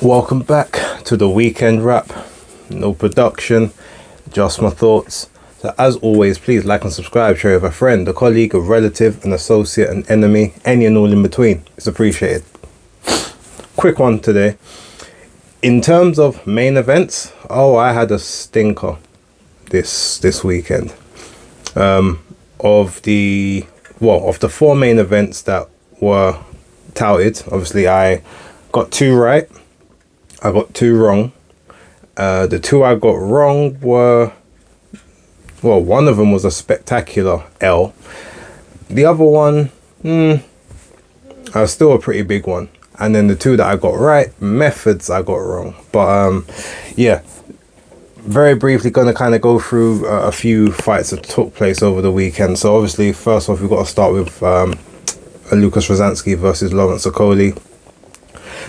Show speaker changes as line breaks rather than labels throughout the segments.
Welcome back to the weekend wrap. No production, just my thoughts. So as always, please like and subscribe, share with a friend, a colleague, a relative, an associate, an enemy, any and all in between. It's appreciated. Quick one today. In terms of main events, I had a stinker this weekend. Of the four main events that were touted, obviously I got two right. I got two wrong. The two I got wrong were, one of them was a spectacular L. The other one, still a pretty big one. And then the two that I got right, methods I got wrong. But yeah, very briefly going to kind of go through a few fights that took place over the weekend. So obviously, first off, we've got to start with Lukasz Rozanski versus Lawrence Okolie.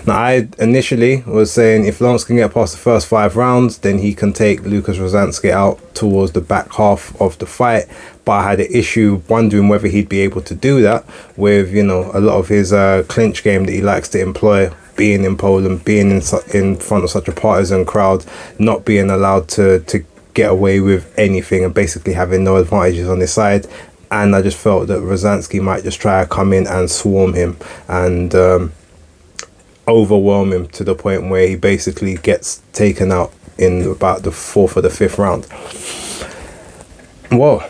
Now, I initially was saying if Lawrence can get past the first 5 rounds, then he can take Lukasz Rozanski out towards the back half of the fight. But I had an issue wondering whether he'd be able to do that with, a lot of his clinch game that he likes to employ, being in Poland, being in front of such a partisan crowd, not being allowed to get away with anything and basically having no advantages on his side. And I just felt that Rozanski might just try to come in and swarm him and overwhelm him to the point where he basically gets taken out in about the 4th or the 5th round. Well,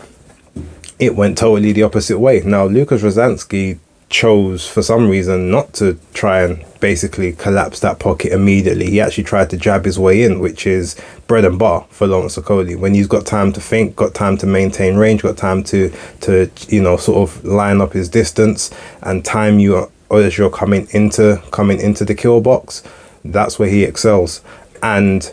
it went totally the opposite way. Now, Lukasz Rozanski chose for some reason not to try and basically collapse that pocket immediately. He actually tried to jab his way in, which is bread and butter for Lawrence Okolie. When he's got time to think, got time to maintain range, got time to sort of line up his distance and time you or as you're coming into the kill box, that's where he excels. And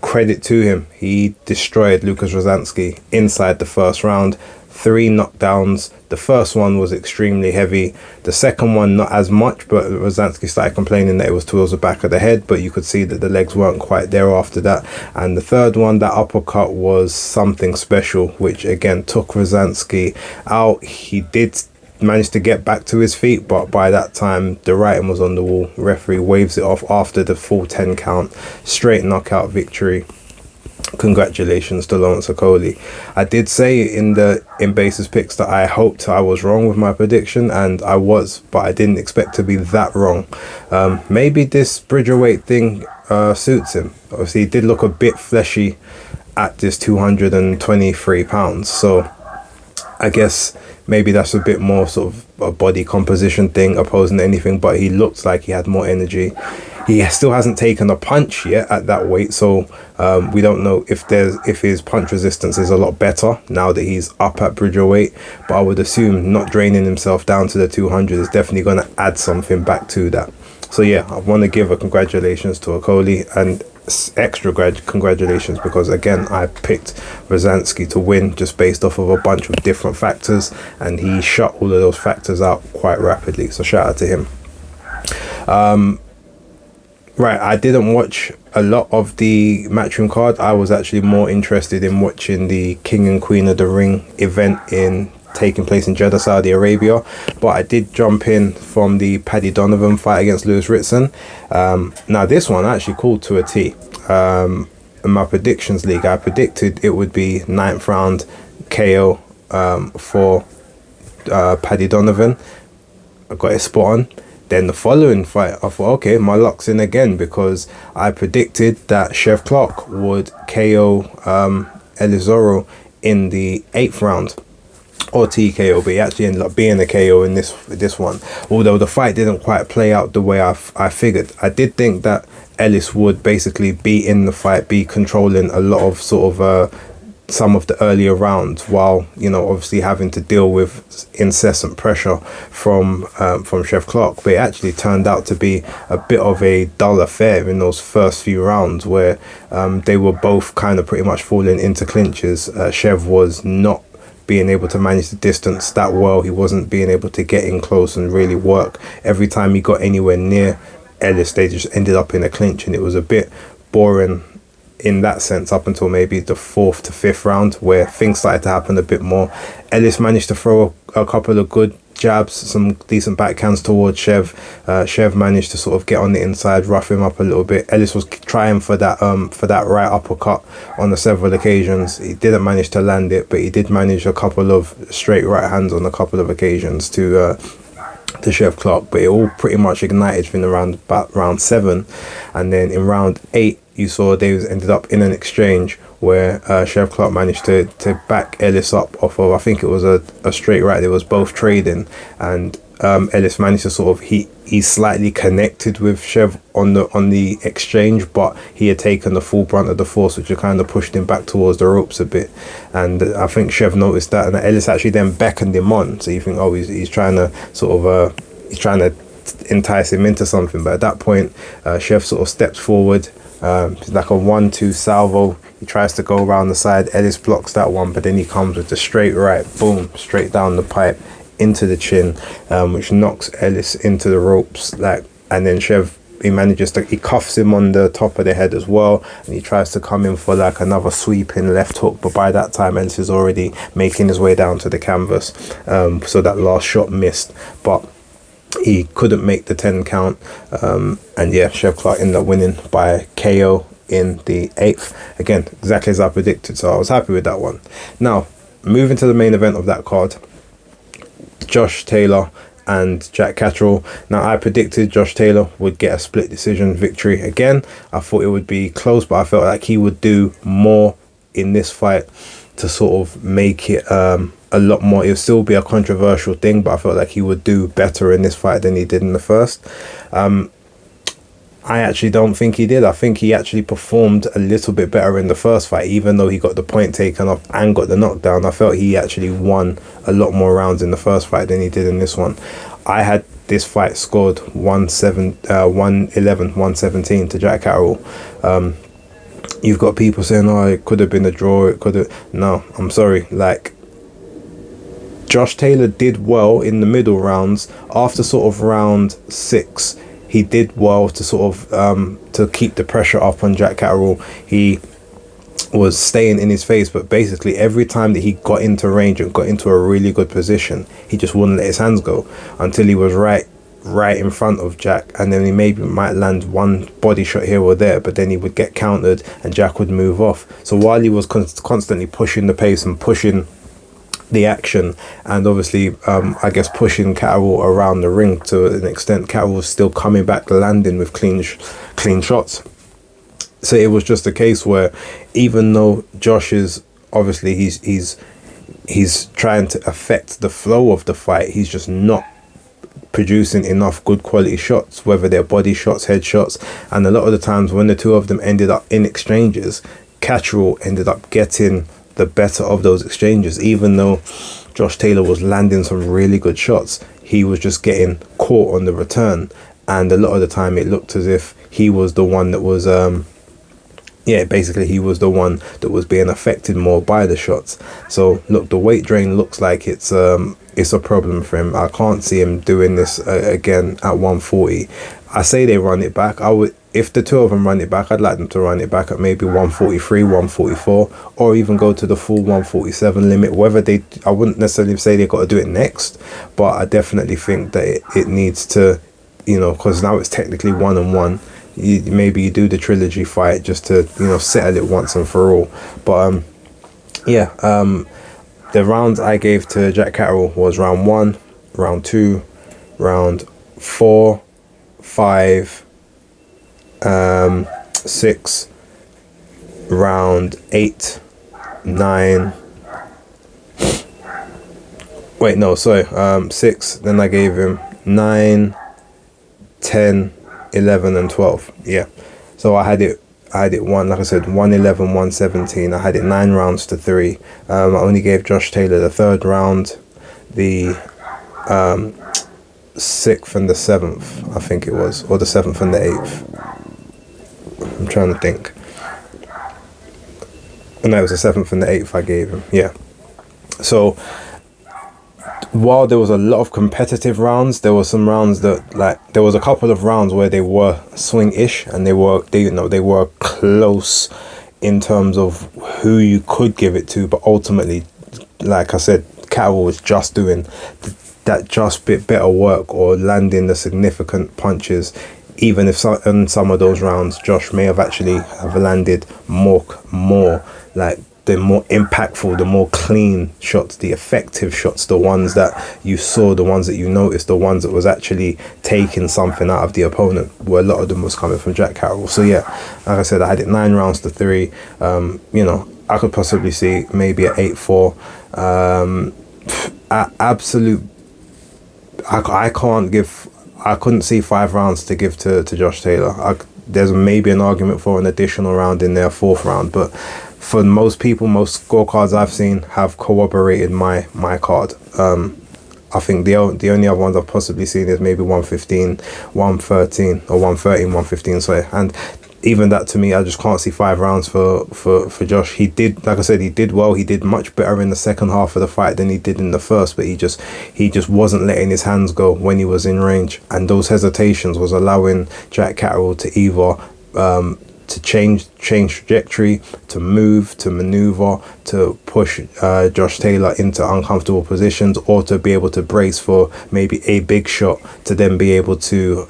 credit to him, he destroyed Lukasz Rozanski inside the first round. 3 knockdowns. The first one was extremely heavy. The second one, not as much, but Rozanski started complaining that it was towards the back of the head, but you could see that the legs weren't quite there after that. And the third one, that uppercut, was something special, which again took Rozanski out. He did managed to get back to his feet, but by that time the writing was on the wall. Referee waves it off after the full 10 count. Straight knockout victory. Congratulations to Lawrence Okolie. I did say in Basis Picks that I hoped I was wrong with my prediction, and I was, but I didn't expect to be that wrong. Maybe this Bridgerweight thing suits him. Obviously he did look a bit fleshy at this 223 pounds, so I guess maybe that's a bit more sort of a body composition thing opposing to anything, but he looked like he had more energy. He still hasn't taken a punch yet at that weight, so we don't know if his punch resistance is a lot better now that he's up at Bridgerweight, but I would assume not draining himself down to the 200 is definitely going to add something back to that. So yeah, I want to give a congratulations to Okolie, and extra congratulations because again I picked Rozanski to win just based off of a bunch of different factors, and he shut all of those factors out quite rapidly, so shout out to him. Right, I didn't watch a lot of the Matchroom card. I was actually more interested in watching the King and Queen of the Ring event taking place in Jeddah, Saudi Arabia, but I did jump in from the Paddy Donovan fight against Lewis Ritson. Now this one I actually called to a T. In my predictions league, I predicted it would be 9th round KO for Paddy Donovan. I got it spot on. Then the following fight, I thought, okay, my luck's in again, because I predicted that Chef Clark would KO Elizoro in the 8th round, or TKO, but he actually ended up being a KO in this one. Although the fight didn't quite play out the way I figured. I did think that Ellis would basically be in the fight, be controlling a lot of sort of some of the earlier rounds, while obviously having to deal with incessant pressure from Chef Clark. But it actually turned out to be a bit of a dull affair in those first few rounds, where they were both kind of pretty much falling into clinches. Chef was not being able to manage the distance that well. He wasn't being able to get in close and really work. Every time he got anywhere near Ellis, they just ended up in a clinch, and it was a bit boring in that sense up until maybe the 4th to 5th round, where things started to happen a bit more. Ellis managed to throw a couple of good jabs, some decent backhands towards Chev. Chev managed to sort of get on the inside, rough him up a little bit. Ellis was trying for that right uppercut on several occasions. He didn't manage to land it, but he did manage a couple of straight right hands on a couple of occasions to Chev Clark. But it all pretty much ignited from about round 7, and then in round 8 you saw they ended up in an exchange where Chev Clark managed to back Ellis up off of, I think it was a straight right. They was both trading, and Ellis managed to sort of he slightly connected with Chev on the exchange, but he had taken the full brunt of the force, which had kind of pushed him back towards the ropes a bit. And I think Chev noticed that, and Ellis actually then beckoned him on. So you think, oh, he's trying to sort of he's trying to entice him into something. But at that point, Chev sort of steps forward. It's like a 1-2 salvo. He tries to go around the side. Ellis blocks that one, but then he comes with the straight right, boom, straight down the pipe into the chin, which knocks Ellis into the ropes. And then Chev, he cuffs him on the top of the head as well, and he tries to come in for like another sweeping left hook. But by that time, Ellis is already making his way down to the canvas. So that last shot missed, but he couldn't make the 10 count. And yeah, Chev Clark ended up winning by KO in the 8th. Again, exactly as I predicted, so I was happy with that one. Now, moving to the main event of that card, Josh Taylor and Jack Catterall. Now, I predicted Josh Taylor would get a split decision victory again. I thought it would be close, but I felt like he would do more in this fight to sort of make it a lot more. It'll still be a controversial thing, but I felt like he would do better in this fight than he did in the first. I actually don't think he did. I think he actually performed a little bit better in the first fight, even though he got the point taken off and got the knockdown. I felt he actually won a lot more rounds in the first fight than he did in this one. I had this fight scored 111-117 to Jack Catterall. You've got people saying, oh, it could have been a draw, it could have... No, I'm sorry. Like, Josh Taylor did well in the middle rounds. After sort of round 6, he did well to sort of to keep the pressure up on Jack Catterall. He was staying in his face, but basically every time that he got into range and got into a really good position, he just wouldn't let his hands go until he was right in front of Jack, and then he maybe might land one body shot here or there, but then he would get countered and Jack would move off. So while he was constantly pushing the pace and pushing the action, and obviously I guess pushing Catterall around the ring to an extent, Catterall was still coming back landing with clean shots. So it was just a case where, even though Josh is obviously he's trying to affect the flow of the fight, he's just not producing enough good quality shots, whether they're body shots, head shots. And a lot of the times when the two of them ended up in exchanges, Catterall ended up getting the better of those exchanges. Even though Josh Taylor was landing some really good shots, he was just getting caught on the return, and a lot of the time it looked as if he was the one that was basically he was the one that was being affected more by the shots. So look, the weight drain looks like it's a problem for him. I can't see him doing this again at 140. I say they run it back. I would, if the two of them run it back, I'd like them to run it back at maybe 143, 144, or even go to the full 147 limit. Whether they, I wouldn't necessarily say they got to do it next, but I definitely think that it needs to, because now it's technically 1-on-1. Maybe you do the trilogy fight just to settle it once and for all. But the rounds I gave to Jack Catterall was round 1, round 2, round 4, 5, 6, round 8, 9. Wait, no, sorry. 6. Then I gave him 9, 10, 11 and 12. Yeah, so I had it one, like I said, 111, 117. I had it 9 rounds to 3. I only gave Josh Taylor the 3rd round, the 6th and the 7th, I think it was, or the 7th and the 8th. I'm trying to think. And that was the 7th and the 8th I gave him. Yeah. So while there was a lot of competitive rounds, there were some rounds that, there was a couple of rounds where they were swing-ish, and they were close in terms of who you could give it to, but ultimately, like I said, Catterall was just doing that just bit better work or landing the significant punches. Even if in some of those rounds Josh may have actually have landed more like the more impactful, the more clean shots, the effective shots, the ones that you saw, the ones that you noticed, the ones that was actually taking something out of the opponent, where a lot of them was coming from Jack Catterall. So yeah, like I said, I had it 9 rounds to 3. You know, I could possibly see maybe an 8-4. Absolute, I couldn't see 5 rounds to give to Josh Taylor. There's maybe an argument for an additional round in there, 4th round, but for most people, most scorecards I've seen have corroborated my card. I think the only other ones I've possibly seen is maybe 115, 113, or 113, 115, sorry. And even that, to me, I just can't see 5 rounds for Josh. He did, like I said, he did well. He did much better in the second half of the fight than he did in the first, but he just wasn't letting his hands go when he was in range. And those hesitations was allowing Jack Catterall to either to change trajectory, to move, to maneuver, to push Josh Taylor into uncomfortable positions, or to be able to brace for maybe a big shot to then be able to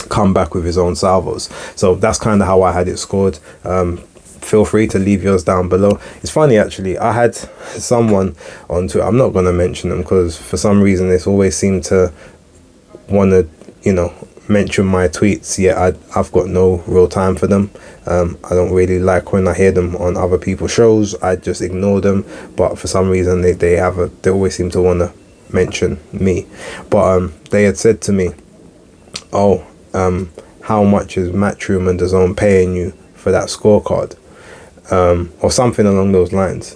come back with his own salvos. So that's kind of how I had it scored. Feel free to leave yours down below. It's funny, actually, I had someone on Twitter, I'm not going to mention them because for some reason they always seem to want to, you know, mention my tweets, yet I've got no real time for them. I don't really like when I hear them on other people's shows. I just ignore them, but for some reason they always seem to want to mention me. But they had said to me, oh, how much is Matchroom and DAZN paying you for that scorecard, or something along those lines.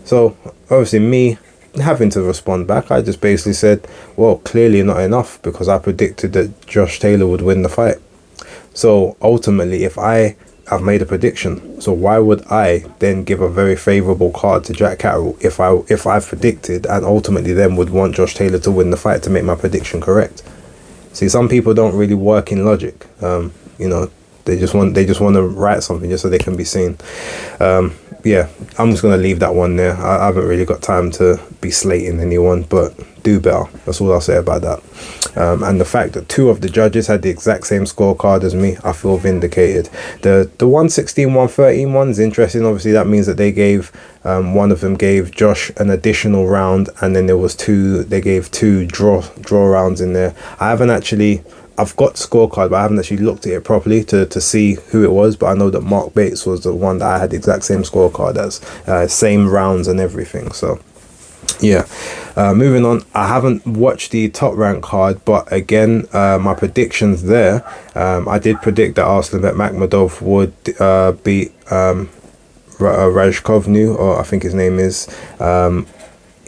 So obviously, me having to respond back, I just basically said, well, clearly not enough, because I predicted that Josh Taylor would win the fight. So ultimately, if I've made a prediction, so why would I then give a very favourable card to Jack Catterall if I've predicted and ultimately then would want Josh Taylor to win the fight to make my prediction correct? See, some people don't really work in logic. You know, they just want to write something just so they can be seen. Yeah, I'm just going to leave that one there. I haven't really got time to be slating anyone, but do better. That's all I'll say about that. And the fact that 2 of the judges had the exact same scorecard as me, I feel vindicated. The 116, 113 one's interesting. Obviously, that means that they gave, one of them gave Josh an additional round, and then there was they gave 2 draw rounds in there. I've got the scorecard, but I haven't actually looked at it properly to see who it was. But I know that Mark Bates was the one that I had the exact same scorecard as, same rounds and everything. So, yeah. Moving on, I haven't watched the Top Rank card, but again, my predictions there, I did predict that Arslanbek Makhmudov would beat Rajkovnu, or I think his name is,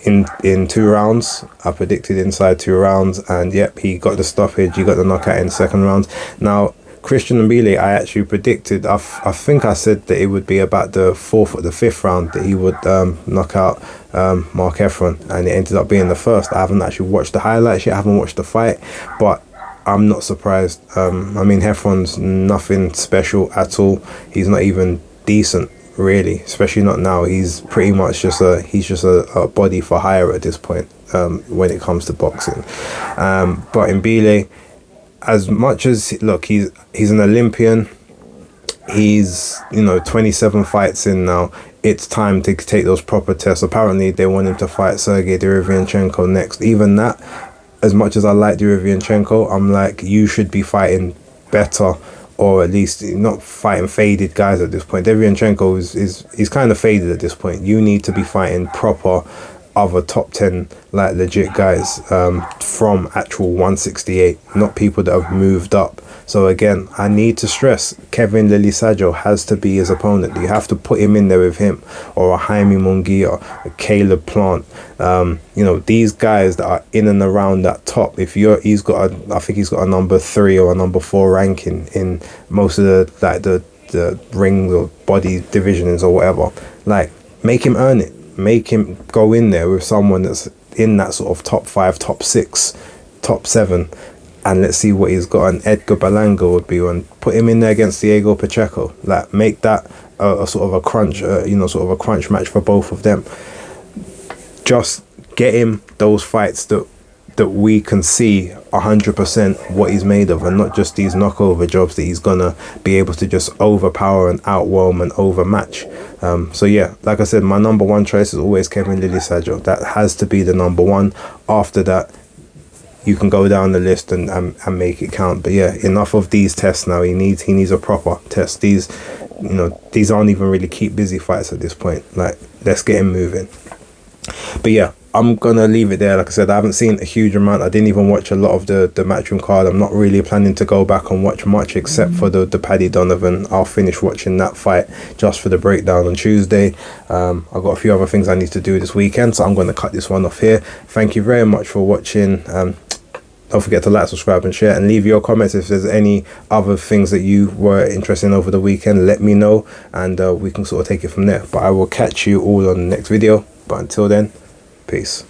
in 2 rounds. I predicted inside 2 rounds, and yep, he got the stoppage, he got the knockout in the 2nd round. Now, Christian Mbile, I actually predicted, I think I said that it would be about the 4th or the 5th round that he would knock out Mark Efron, and it ended up being the 1st. I haven't actually watched the highlights yet, I haven't watched the fight, but I'm not surprised. I mean, Efron's nothing special at all. He's not even decent, really, especially not now. He's pretty much just a body for hire at this point, when it comes to boxing. But Mbile, as much as, look, he's an Olympian, he's, you know, 27 fights in now. It's time to take those proper tests. Apparently they want him to fight Sergey Derevyanchenko next. Even that, as much as I like Derevyanchenko, I'm like, you should be fighting better, or at least not fighting faded guys at this point. Derevyanchenko is kind of faded at this point. You need to be fighting proper other top 10 like legit guys, from actual 168, not people that have moved up. So again, I need to stress, Kevin Lilisajo has to be his opponent. You have to put him in there with him, or a Jaime Munguia, a Caleb Plant. You know, these guys that are in and around that top. I think he's got a number 3 or a number 4 ranking in most of the ring or body divisions or whatever. Like, make him earn it. Make him go in there with someone that's in that sort of top 5, top 6, top 7, and let's see what he's got. And Edgar Berlanga would be one. Put him in there against Diego Pacheco. Like, make that a sort of a crunch, sort of a crunch match for both of them. Just get him those fights that we can see 100% what he's made of, and not just these knockover jobs that he's gonna be able to just overpower and outwhelm and overmatch. So yeah, like I said, my number one choice is always Kevin Lilisajo. That has to be the number one. After that, you can go down the list and make it count. But yeah, enough of these tests now. He needs a proper test. These, you know, these aren't even really keep busy fights at this point. Like, let's get him moving. But yeah, I'm gonna leave it there. Like I said, I haven't seen a huge amount. I didn't even watch a lot of the Matchroom card. I'm not really planning to go back and watch much, except for the Paddy Donovan. I'll finish watching that fight just for the breakdown on Tuesday. I've got a few other things I need to do this weekend, so I'm going to cut this one off here. Thank you very much for watching. Don't forget to like, subscribe and share, and leave your comments if there's any other things that you were interested in over the weekend. Let me know, and we can sort of take it from there. But I will catch you all on the next video. But until then, peace.